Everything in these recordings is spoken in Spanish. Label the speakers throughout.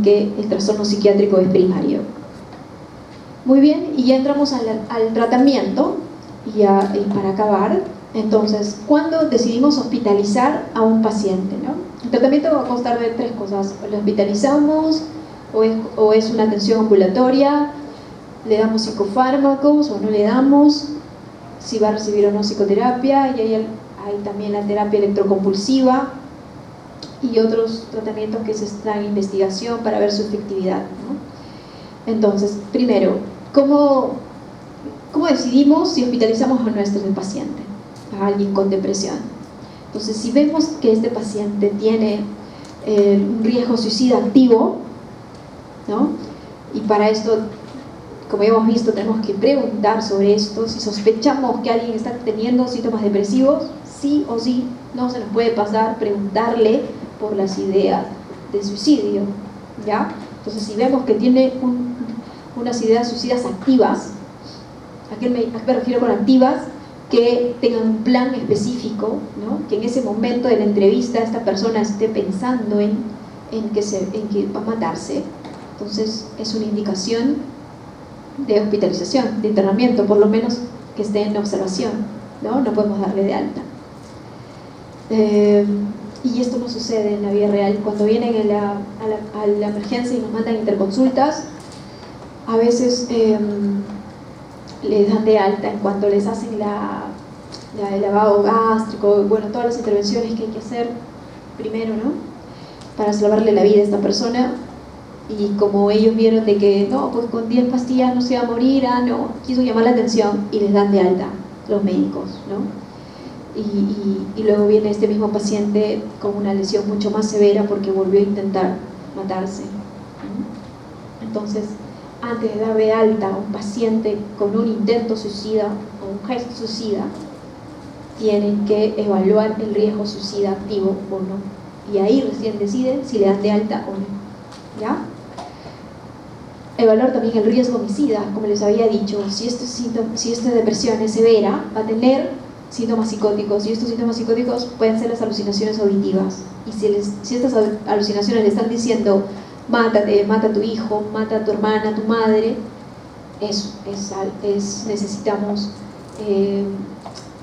Speaker 1: que el trastorno psiquiátrico es primario. Muy bien, y ya entramos al tratamiento, y para acabar, entonces, ¿cuándo decidimos hospitalizar a un paciente, ¿no? El tratamiento va a constar de 3 cosas: lo hospitalizamos, o es una atención ambulatoria, le damos psicofármacos o no le damos, si va a recibir o no psicoterapia, y hay también la terapia electroconvulsiva y otros tratamientos que se están en investigación para ver su efectividad, ¿no? Entonces, primero, ¿cómo decidimos si hospitalizamos o no a paciente, a alguien con depresión? Entonces, si vemos que este paciente tiene un riesgo suicida activo, ¿no? Y para esto, como hemos visto, tenemos que preguntar sobre esto. Si sospechamos que alguien está teniendo síntomas depresivos, sí o sí, no se nos puede pasar preguntarle por las ideas de suicidio, ¿ya? Entonces, si vemos que tiene unas ideas suicidas activas, ¿a qué me refiero con activas? Que tengan un plan específico, ¿no? Que en ese momento de la entrevista esta persona esté pensando en que va a matarse. Entonces, es una indicación de hospitalización, de internamiento, por lo menos que esté en observación, ¿no? No podemos darle de alta. Y esto no sucede en la vida real. Cuando vienen a la emergencia y nos mandan interconsultas, a veces les dan de alta en cuanto les hacen el lavado gástrico, bueno, todas las intervenciones que hay que hacer primero, ¿no? Para salvarle la vida a esta persona. Y como ellos vieron de que no, pues con 10 pastillas no se va a morir, no, quiso llamar la atención y les dan de alta los médicos, ¿no? Y luego viene este mismo paciente con una lesión mucho más severa porque volvió a intentar matarse, ¿no? Entonces, antes de dar de alta a un paciente con un intento suicida o un gesto suicida, tienen que evaluar el riesgo suicida activo o no, y ahí recién deciden si le dan de alta o no, ¿ya? Evaluar también el riesgo homicida, como les había dicho. Si esta depresión es severa, va a tener síntomas psicóticos, y estos síntomas psicóticos pueden ser las alucinaciones auditivas. Y si estas alucinaciones le están diciendo mátate, mata a tu hijo, mata a tu hermana, a tu madre, necesitamos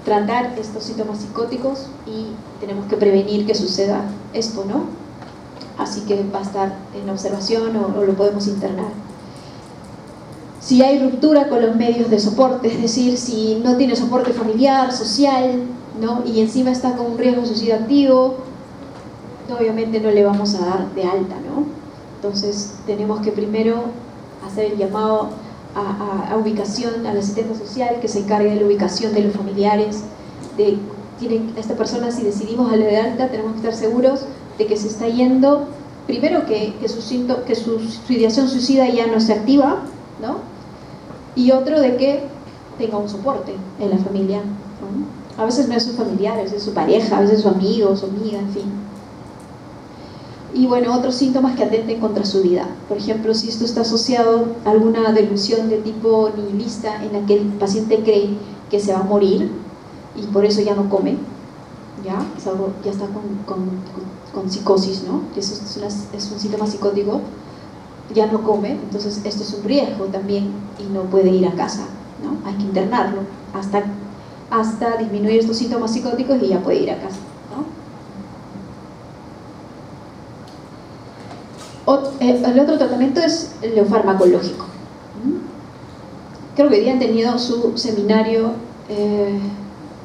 Speaker 1: tratar estos síntomas psicóticos y tenemos que prevenir que suceda esto, ¿no? Así que va a estar en observación o lo podemos internar. Si hay ruptura con los medios de soporte, es decir, si no tiene soporte familiar, social, ¿no? Y encima está con un riesgo suicida activo, obviamente no le vamos a dar de alta, ¿no? Entonces tenemos que primero hacer el llamado a ubicación, al asistente social que se encargue de la ubicación de los familiares. Esta persona, si decidimos darle de alta, tenemos que estar seguros de que se está yendo, primero que su ideación suicida ya no se activa, ¿no? Y otro, de que tenga un soporte en la familia, ¿no? A veces no es su familiar, a veces es su pareja, a veces es su amigo, su amiga, en fin. Y bueno, otros síntomas que atenten contra su vida. Por ejemplo, si esto está asociado a alguna delusión de tipo nihilista en la que el paciente cree que se va a morir y por eso ya no come, ya está con psicosis, ¿no? Eso es un síntoma psicótico. Ya no come, entonces esto es un riesgo también y no puede ir a casa, ¿no? Hay que internarlo hasta disminuir estos síntomas psicóticos y ya puede ir a casa, ¿no? El otro tratamiento es lo farmacológico. Creo que hoy día han tenido su seminario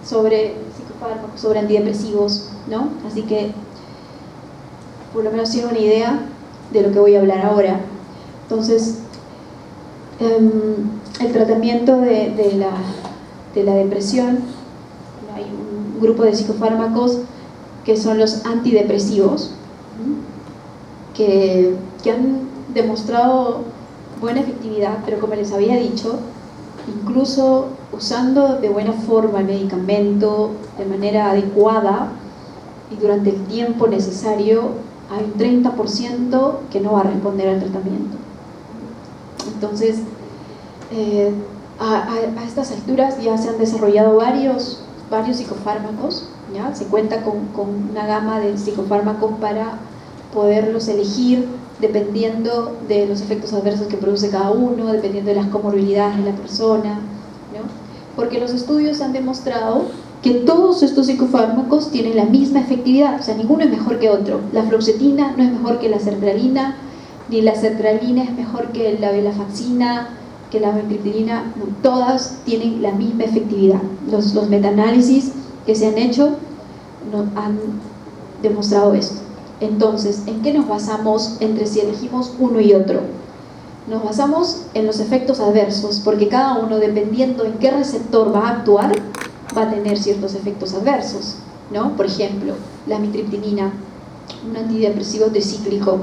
Speaker 1: sobre psicofármacos, sobre antidepresivos, ¿no? Así que por lo menos tienen una idea de lo que voy a hablar ahora. Entonces, el tratamiento de la depresión, hay un grupo de psicofármacos que son los antidepresivos, que han demostrado buena efectividad, pero como les había dicho, incluso usando de buena forma el medicamento, de manera adecuada y durante el tiempo necesario, hay un 30% que no va a responder al tratamiento. Entonces, a estas alturas ya se han desarrollado varios psicofármacos, ¿ya? Se cuenta con una gama de psicofármacos para poderlos elegir dependiendo de los efectos adversos que produce cada uno, dependiendo de las comorbilidades de la persona, ¿no? Porque los estudios han demostrado que todos estos psicofármacos tienen la misma efectividad, o sea, ninguno es mejor que otro. La fluoxetina no es mejor que la sertralina, ni la sertralina es mejor que la venlafaxina, que la amitriptilina, no, todas tienen la misma efectividad. Los metaanálisis que se han hecho han demostrado esto. Entonces, ¿en qué nos basamos entre si elegimos uno y otro? Nos basamos en los efectos adversos, porque cada uno, dependiendo en qué receptor va a actuar, va a tener ciertos efectos adversos, ¿no? Por ejemplo, la amitriptilina, un antidepresivo tricíclico,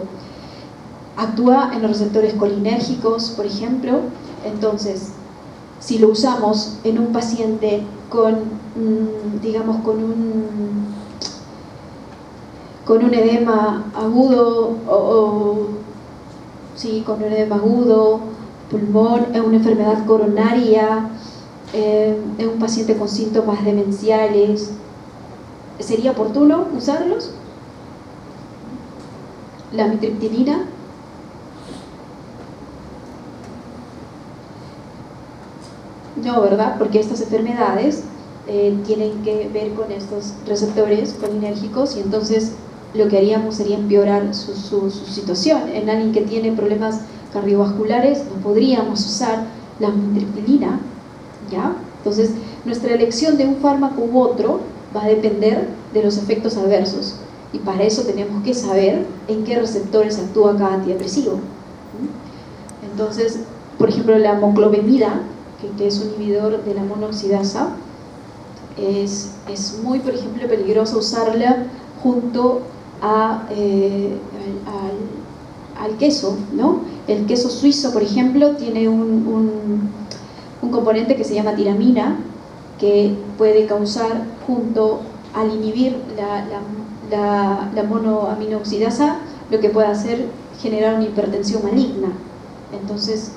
Speaker 1: actúa en los receptores colinérgicos, por ejemplo. Entonces, si lo usamos en un paciente con, digamos, con un edema agudo sí, con un edema agudo, pulmón, en una enfermedad coronaria, en un paciente con síntomas demenciales, ¿sería oportuno usarlos? La amitriptilina. No, ¿verdad? Porque estas enfermedades tienen que ver con estos receptores colinérgicos y entonces lo que haríamos sería empeorar su situación. En alguien que tiene problemas cardiovasculares no podríamos usar la amitriptilina, ¿ya? Entonces, nuestra elección de un fármaco u otro va a depender de los efectos adversos y para eso tenemos que saber en qué receptores actúa cada antidepresivo. Entonces, por ejemplo, la moclobemida, que es un inhibidor de la monooxidasa, es muy, por ejemplo, peligroso usarla junto al queso, ¿no? El queso suizo, por ejemplo, tiene un componente que se llama tiramina, que puede causar, junto al inhibir la monoaminoxidasa, lo que puede hacer generar una hipertensión maligna. Entonces,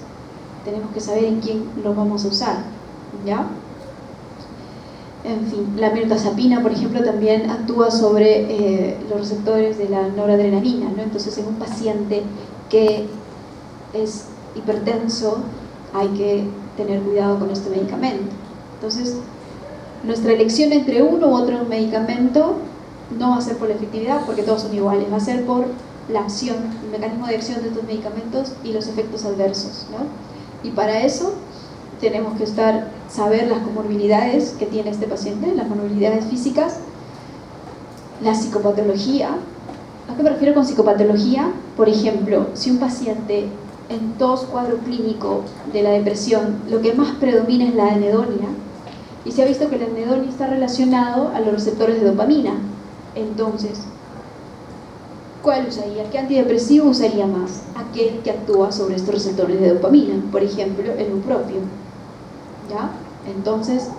Speaker 1: tenemos que saber en quién lo vamos a usar, ¿ya? En fin, la mirtazapina, por ejemplo, también actúa sobre los receptores de la noradrenalina, ¿no? Entonces, en un paciente que es hipertenso, hay que tener cuidado con este medicamento. Entonces, nuestra elección entre uno u otro medicamento no va a ser por la efectividad, porque todos son iguales, va a ser por la acción, el mecanismo de acción de estos medicamentos y los efectos adversos, ¿no? Y para eso tenemos que saber las comorbilidades que tiene este paciente, las comorbilidades físicas, la psicopatología. ¿A qué me refiero con psicopatología? Por ejemplo, si un paciente en todo su cuadro clínico de la depresión lo que más predomina es la anedonia, y se ha visto que la anedonia está relacionado a los receptores de dopamina, entonces, ¿cuál usaría? ¿Qué antidepresivo usaría más? Aquel que actúa sobre estos receptores de dopamina, por ejemplo, el upropio, ¿ya? Entonces,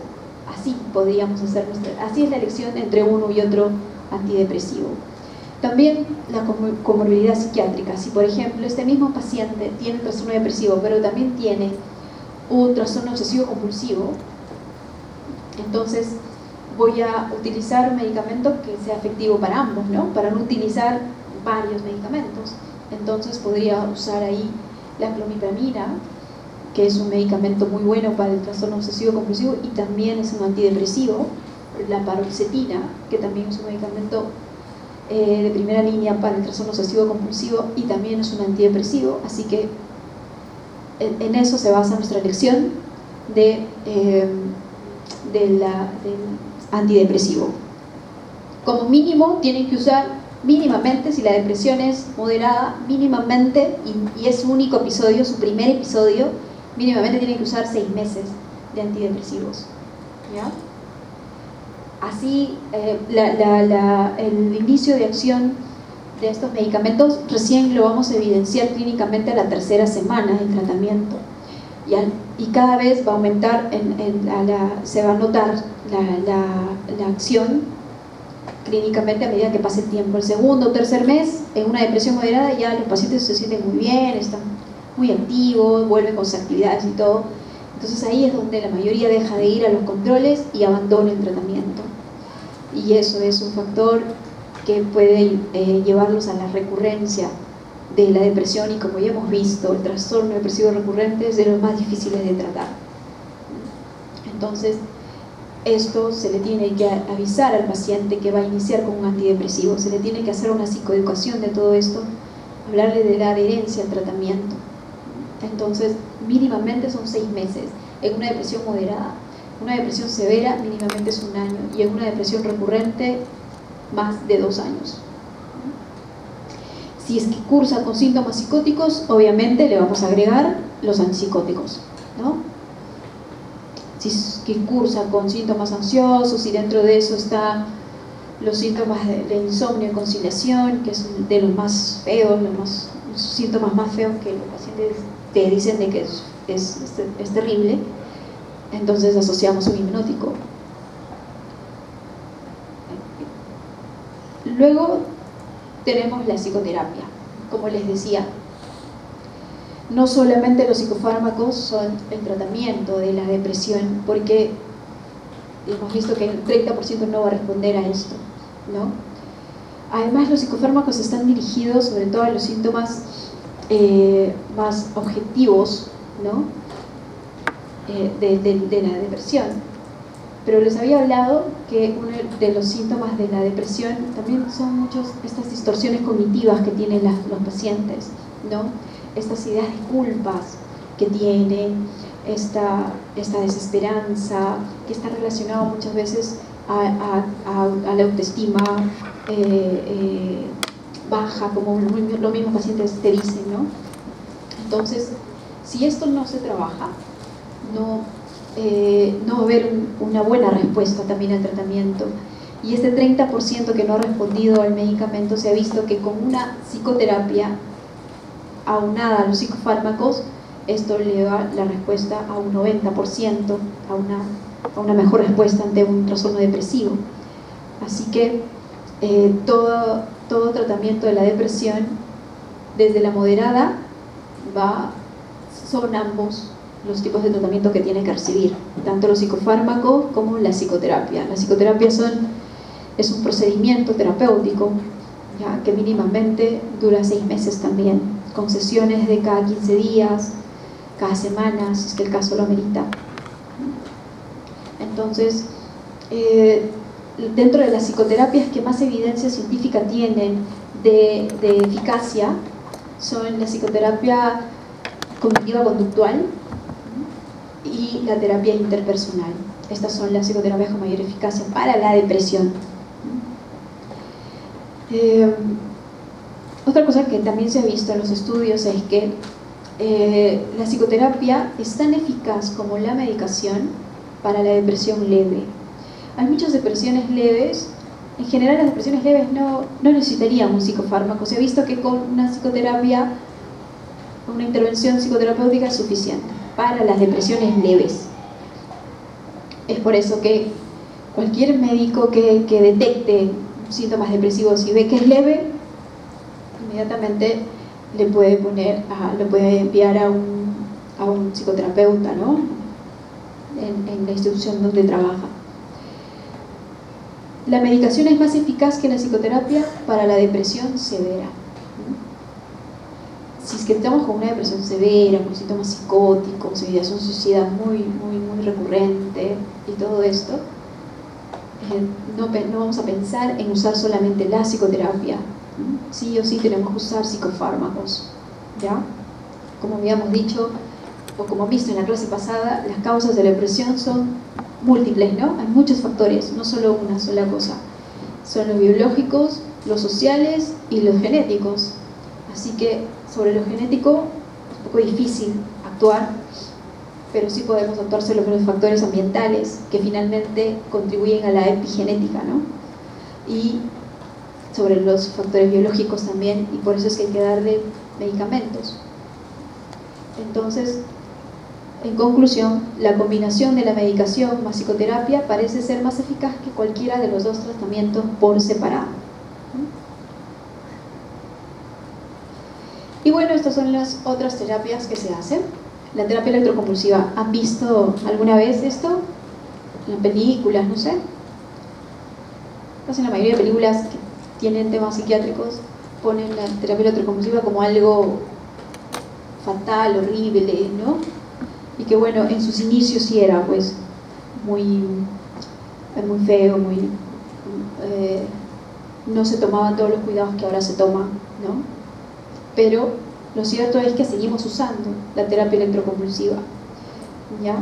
Speaker 1: así podríamos hacer así es la elección entre uno y otro antidepresivo. También la comorbilidad psiquiátrica. Si, por ejemplo, este mismo paciente tiene un trastorno depresivo, pero también tiene un trastorno obsesivo compulsivo, entonces voy a utilizar un medicamento que sea efectivo para ambos, ¿no? Para no utilizar varios medicamentos. Entonces podría usar ahí la clomipramina, que es un medicamento muy bueno para el trastorno obsesivo compulsivo y también es un antidepresivo. La paroxetina, que también es un medicamento de primera línea para el trastorno obsesivo compulsivo y también es un antidepresivo, así que en eso se basa nuestra elección del antidepresivo. Como mínimo tienen que usar mínimamente, si la depresión es moderada, mínimamente, y es su único episodio, su primer episodio, mínimamente tienen que usar 6 meses de antidepresivos, ¿ya? Así, el inicio de acción de estos medicamentos recién lo vamos a evidenciar clínicamente a la 3ª semana del tratamiento. Y cada vez va a aumentar, se va a notar la acción clínicamente a medida que pase el tiempo. El 2.o 3.er mes, en una depresión moderada, ya los pacientes se sienten muy bien, están muy activos, vuelven con sus actividades y todo. Entonces ahí es donde la mayoría deja de ir a los controles y abandona el tratamiento. Y eso es un factor que puede llevarlos a la recurrencia de la depresión, y como ya hemos visto, el trastorno depresivo recurrente es de los más difíciles de tratar. Entonces, esto se le tiene que avisar al paciente que va a iniciar con un antidepresivo, se le tiene que hacer una psicoeducación de todo esto, hablarle de la adherencia al tratamiento. Entonces, mínimamente son 6 meses en una depresión moderada. Una depresión severa mínimamente es 1 año, y en una depresión recurrente más de 2 años. Si es que cursa con síntomas psicóticos, obviamente le vamos a agregar los antipsicóticos, ¿no? Si es que cursa con síntomas ansiosos y dentro de eso están los síntomas de insomnio y conciliación, que es de los más feos, los síntomas más feos que los pacientes te dicen de que es terrible, entonces asociamos un hipnótico. Luego tenemos la psicoterapia. Como les decía, no solamente los psicofármacos son el tratamiento de la depresión, porque hemos visto que el 30% no va a responder a esto, ¿no? Además, los psicofármacos están dirigidos sobre todo a los síntomas más objetivos, ¿no? de la depresión. Pero les había hablado que uno de los síntomas de la depresión también son muchas estas distorsiones cognitivas que tienen los pacientes, ¿no? Estas ideas de culpas que tienen, esta desesperanza, que está relacionado muchas veces a la autoestima baja, como los mismos pacientes te dicen, ¿no? Entonces, si esto no se trabaja, no va a haber una buena respuesta también al tratamiento. Y este 30% que no ha respondido al medicamento, se ha visto que con una psicoterapia aunada a los psicofármacos, esto le da la respuesta a un 90%, a una mejor respuesta ante un trastorno depresivo. Así que todo tratamiento de la depresión, desde la moderada, son ambos los tipos de tratamiento que tiene que recibir, tanto los psicofármacos como la psicoterapia. La psicoterapia es un procedimiento terapéutico, ¿ya? Que mínimamente dura 6 meses también, con sesiones de cada 15 días, cada semana, si es que el caso lo amerita. Entonces, dentro de las psicoterapias que más evidencia científica tienen de eficacia son la psicoterapia cognitiva conductual y la terapia interpersonal. Estas son las psicoterapias con mayor eficacia para la depresión. Otra cosa que también se ha visto en los estudios es que la psicoterapia es tan eficaz como la medicación para la depresión leve. Hay muchas depresiones leves. En general, las depresiones leves no necesitarían un psicofármaco. Se ha visto que con una psicoterapia, una intervención psicoterapéutica es suficiente para las depresiones leves. Es por eso que cualquier médico que detecte síntomas depresivos y ve que es leve, inmediatamente le puede enviar a un psicoterapeuta, ¿no? en la institución donde trabaja. La medicación es más eficaz que la psicoterapia para la depresión severa. Si es que estamos con una depresión severa, con síntomas psicóticos, ideación suicida muy recurrente y todo esto, no vamos a pensar en usar solamente la psicoterapia. Sí o sí tenemos que usar psicofármacos, ¿ya? Como habíamos dicho, o como visto en la clase pasada, las causas de la depresión son múltiples, ¿no? Hay muchos factores, no solo una sola cosa. Son los biológicos, los sociales y los genéticos. Así que sobre lo genético es un poco difícil actuar, pero sí podemos actuar sobre los factores ambientales que finalmente contribuyen a la epigenética, ¿no? Y sobre los factores biológicos también, y por eso es que hay que darle medicamentos. Entonces, en conclusión, la combinación de la medicación más psicoterapia parece ser más eficaz que cualquiera de los dos tratamientos por separado. Y bueno, estas son las otras terapias que se hacen. La terapia electroconvulsiva, ¿han visto alguna vez esto? En películas, no sé. Casi en la mayoría de películas que tienen temas psiquiátricos ponen la terapia electroconvulsiva como algo fatal, horrible, ¿no? Y que bueno, en sus inicios sí era pues muy feo, no se tomaban todos los cuidados que ahora se toman, ¿no? Pero lo cierto es que seguimos usando la terapia electroconvulsiva, ¿ya?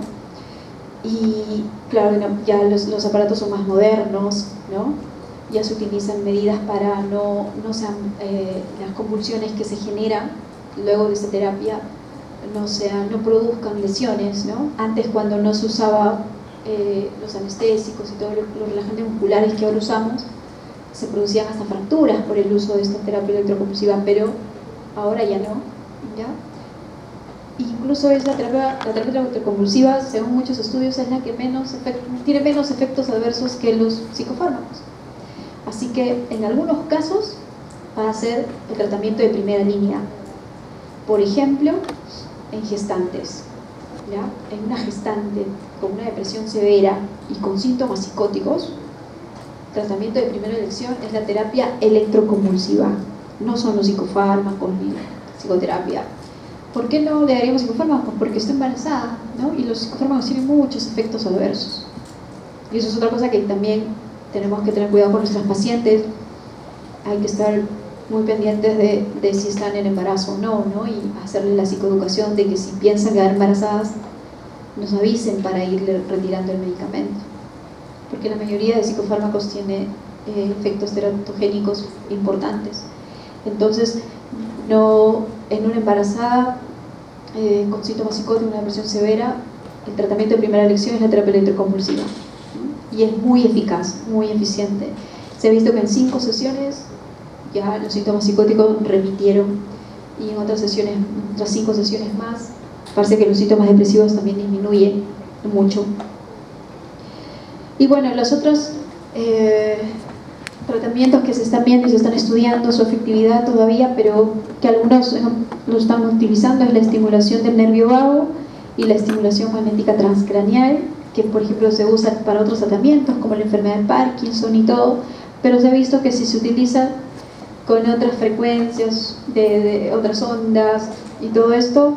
Speaker 1: Y claro, ya los aparatos son más modernos, ¿no? Ya se utilizan medidas para no sean las convulsiones que se generan luego de esta terapia no produzcan lesiones, ¿no? Antes, cuando no se usaba los anestésicos y todos los relajantes musculares que ahora usamos, se producían hasta fracturas por el uso de esta terapia electroconvulsiva, pero ahora ya no, ¿ya? Incluso es la terapia electroconvulsiva, según muchos estudios, es la que tiene menos efectos adversos que los psicofármacos. Así que en algunos casos va a ser el tratamiento de primera línea. Por ejemplo, en gestantes, ¿ya? En una gestante con una depresión severa y con síntomas psicóticos, el tratamiento de primera elección es la terapia electroconvulsiva. No son los psicofármacos ni psicoterapia. ¿Por qué no le daríamos psicofármacos? Porque está embarazada, ¿no? Y los psicofármacos tienen muchos efectos adversos. Y eso es otra cosa que también tenemos que tener cuidado con nuestras pacientes. Hay que estar muy pendientes de si están en embarazo o no, ¿no? Y hacerles la psicoeducación de que si piensan quedar embarazadas, nos avisen para irle retirando el medicamento. Porque la mayoría de psicofármacos tiene efectos teratogénicos importantes. Entonces, en una embarazada con síntomas psicóticos, una depresión severa, el tratamiento de primera elección es la terapia electroconvulsiva, ¿no? Y es muy eficaz, muy eficiente. Se ha visto que en 5 sesiones ya los síntomas psicóticos remitieron, y en otras 5 sesiones más parece que los síntomas depresivos también disminuyen mucho. Y bueno, los otros tratamientos que se están viendo y se están estudiando su efectividad todavía, pero que algunos lo están utilizando, es la estimulación del nervio vago y la estimulación magnética transcraneal, que por ejemplo se usa para otros tratamientos como la enfermedad de Parkinson y todo, pero se ha visto que si se utiliza con otras frecuencias, de otras ondas y todo esto,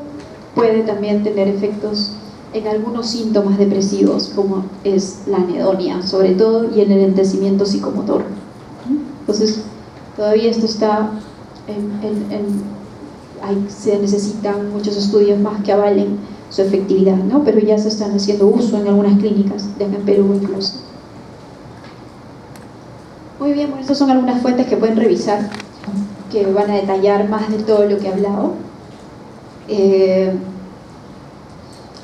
Speaker 1: puede también tener efectos en algunos síntomas depresivos, como es la anedonia, sobre todo, y el enlentecimiento psicomotor. Entonces, todavía esto está se necesitan muchos estudios más que avalen su efectividad, ¿no? Pero ya se están haciendo uso en algunas clínicas, de acá en Perú incluso. Muy bien, bueno, estas son algunas fuentes que pueden revisar, que van a detallar más de todo lo que he hablado.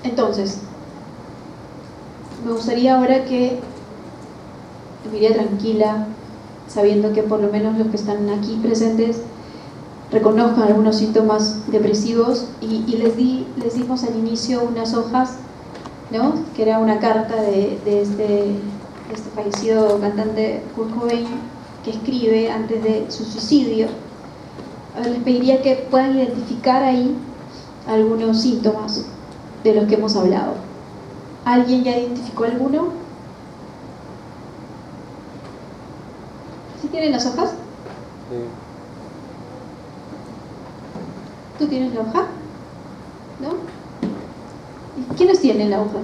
Speaker 1: Entonces, me gustaría ahora que me iría tranquila, sabiendo que por lo menos los que están aquí presentes reconozcan algunos síntomas depresivos, y les dimos al inicio unas hojas, ¿no? Que era una carta de este fallecido cantante Kurt Cobain, que escribe antes de su suicidio. Les pediría que puedan identificar ahí algunos síntomas de los que hemos hablado. ¿Alguien ya identificó alguno? ¿Sí tienen las hojas? Sí. ¿Tú tienes la hoja? ¿No? ¿Y quiénes tienen la hoja?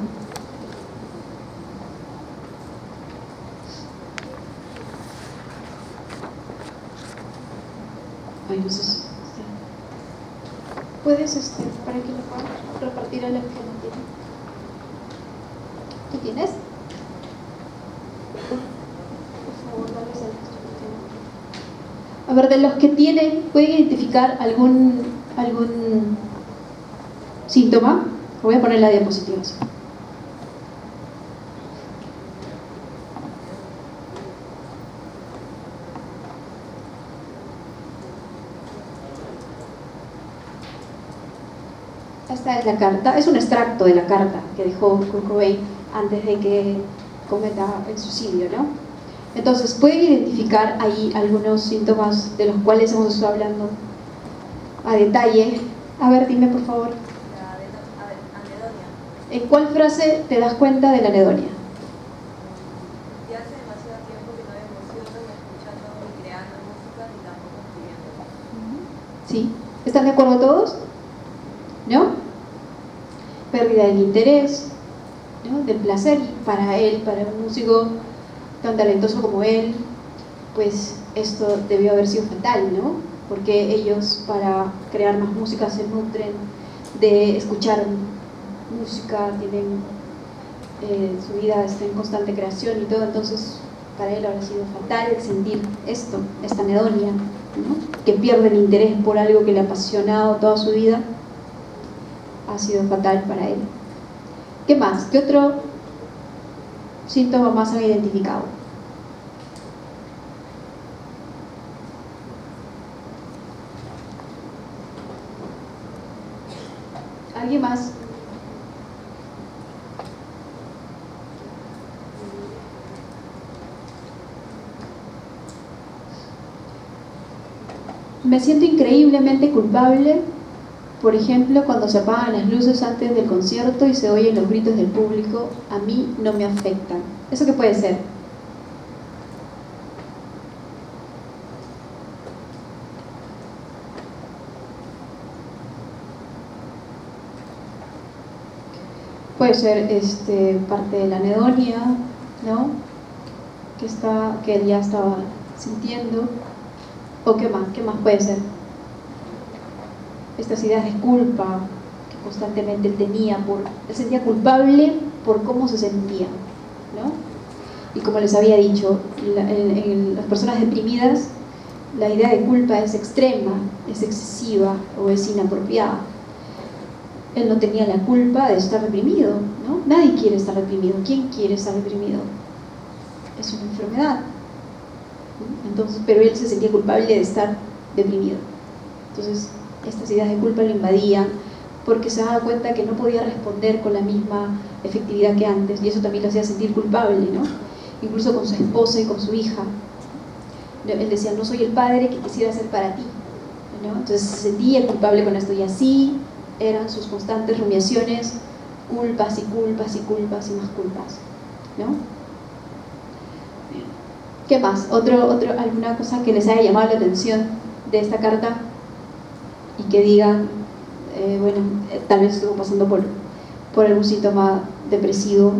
Speaker 1: Ay, no sé. ¿Puedes, para que lo puedan repartir a los que no tienen? ¿Tú tienes? Por favor, dales a los que no tienen. A ver, de los que tienen, ¿pueden identificar algún síntoma? Voy a poner la diapositiva. Esta es la carta, es un extracto de la carta que dejó Kurt Cobain antes de que cometa el suicidio, ¿no? Entonces, ¿pueden identificar ahí algunos síntomas de los cuales hemos estado hablando a detalle? A ver, dime por favor. Anedonia. ¿En cuál frase te das cuenta de la anedonia?
Speaker 2: Ya hace demasiado tiempo que no me emociono ni escuchando ni creando música ni tampoco escribiendo.
Speaker 1: ¿Sí? ¿Están de acuerdo todos? ¿No? Pérdida del interés, ¿no? Del placer, y para él, para un músico tan talentoso como él, pues esto debió haber sido fatal, ¿no? Porque ellos, para crear más música, se nutren de escuchar música, tienen su vida está en constante creación y todo. Entonces para él habrá sido fatal sentir esto, esta anedonia, ¿no? Que pierde el interés por algo que le ha apasionado toda su vida. Ha sido fatal para él. ¿Qué más? ¿Qué otro síntoma más han identificado? ¿Alguien más? Me siento increíblemente culpable, por ejemplo, cuando se apagan las luces antes del concierto y se oyen los gritos del público. A mí no me afectan. ¿Eso qué puede ser? Puede ser parte de la anedonia, ¿no? Que él ya estaba sintiendo. ¿O qué más? ¿Qué más puede ser? Estas ideas de culpa que constantemente él tenía, él sentía culpable por cómo se sentía, ¿no? Y como les había dicho, en las personas deprimidas, la idea de culpa es extrema, es excesiva o es inapropiada. Él no tenía la culpa de estar deprimido, ¿no? Nadie quiere estar deprimido. ¿Quién quiere estar deprimido? Es una enfermedad. Entonces, pero él se sentía culpable de estar deprimido. Entonces, estas ideas de culpa lo invadían porque se daba cuenta que no podía responder con la misma efectividad que antes, y eso también lo hacía sentir culpable, ¿no? Incluso con su esposa y con su hija. Él decía, no soy el padre que quisiera ser para ti, ¿no? Entonces se sentía culpable con esto, y así eran sus constantes rumiaciones, culpas y culpas y culpas y más culpas, ¿no? ¿Qué más? ¿Alguna cosa que les haya llamado la atención de esta carta y que digan, tal vez estuvo pasando por algún síntoma depresivo?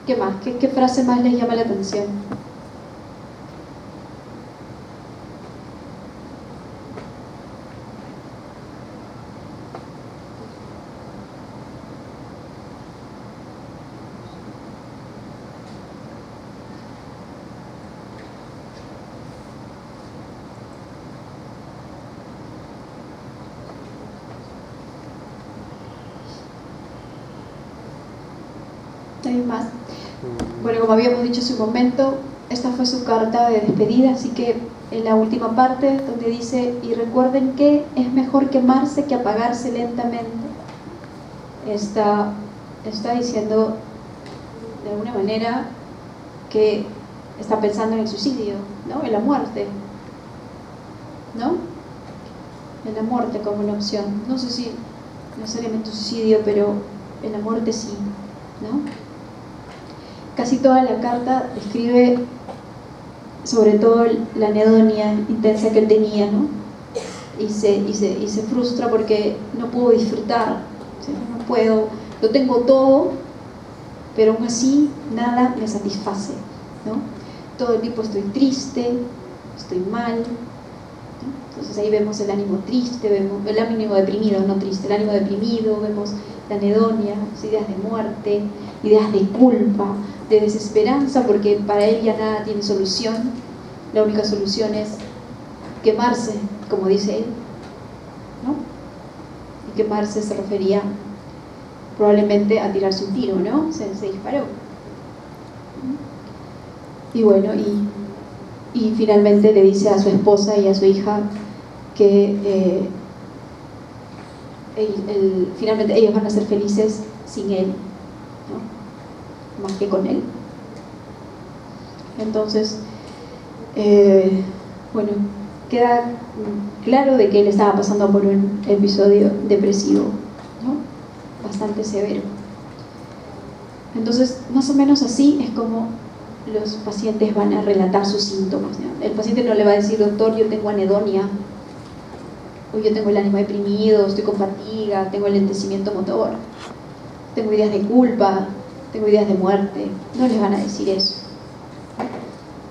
Speaker 1: ¿Qué más? ¿Qué frase más les llama la atención? ¿Hay más? Bueno, como habíamos dicho hace un momento, esta fue su carta de despedida, así que en la última parte donde dice, y recuerden que es mejor quemarse que apagarse lentamente, está diciendo de alguna manera que está pensando en el suicidio, ¿no? En la muerte, ¿no? En la muerte como una opción. No sé si necesariamente un suicidio, pero en la muerte sí, ¿no? Casi toda la carta describe sobre todo la anedonia intensa que él tenía, ¿no? Y se frustra porque no pudo disfrutar, ¿sí? No puedo, lo tengo todo, pero aún así nada me satisface, ¿no? Todo el tiempo estoy triste, estoy mal, ¿no? Entonces ahí vemos el ánimo triste, vemos el ánimo deprimido, no triste, el ánimo deprimido, vemos la anedonia, ideas de muerte, ideas de culpa, de desesperanza, porque para él ya nada tiene solución. La única solución es quemarse, como dice él, ¿no? Y quemarse se refería probablemente a tirarse un tiro, ¿no? Se disparó. Y bueno, y finalmente le dice a su esposa y a su hija que finalmente ellos van a ser felices sin él, ¿no? Más que con él. Entonces, queda claro de que él estaba pasando por un episodio depresivo, ¿no? Bastante severo. Entonces, más o menos así es como los pacientes van a relatar sus síntomas, ¿no? El paciente no le va a decir, doctor, yo tengo anedonia, o yo tengo el ánimo deprimido, estoy con fatiga, tengo enlentecimiento motor, tengo ideas de culpa, tengo ideas de muerte. No les van a decir eso.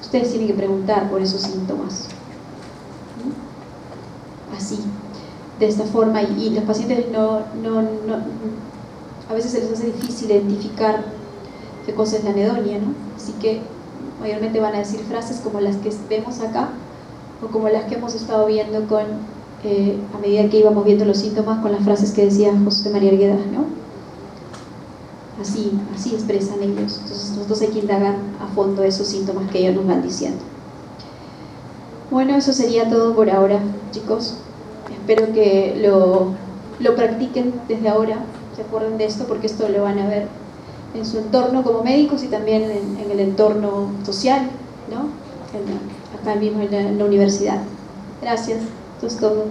Speaker 1: Ustedes tienen que preguntar por esos síntomas. Así, de esta forma, y los pacientes a veces se les hace difícil identificar qué cosa es la anedonia, ¿no? Así que mayormente van a decir frases como las que vemos acá, o como las que hemos estado viendo a medida que íbamos viendo los síntomas, con las frases que decía José María Arguedas, ¿no? Así expresan ellos. Entonces nosotros hay que indagar a fondo esos síntomas que ellos nos van diciendo. Bueno, eso sería todo por ahora, chicos. Espero que lo practiquen desde ahora, se acuerden de esto, porque esto lo van a ver en su entorno como médicos y también en el entorno social, ¿no? Acá mismo en la universidad. Gracias, esto es todo.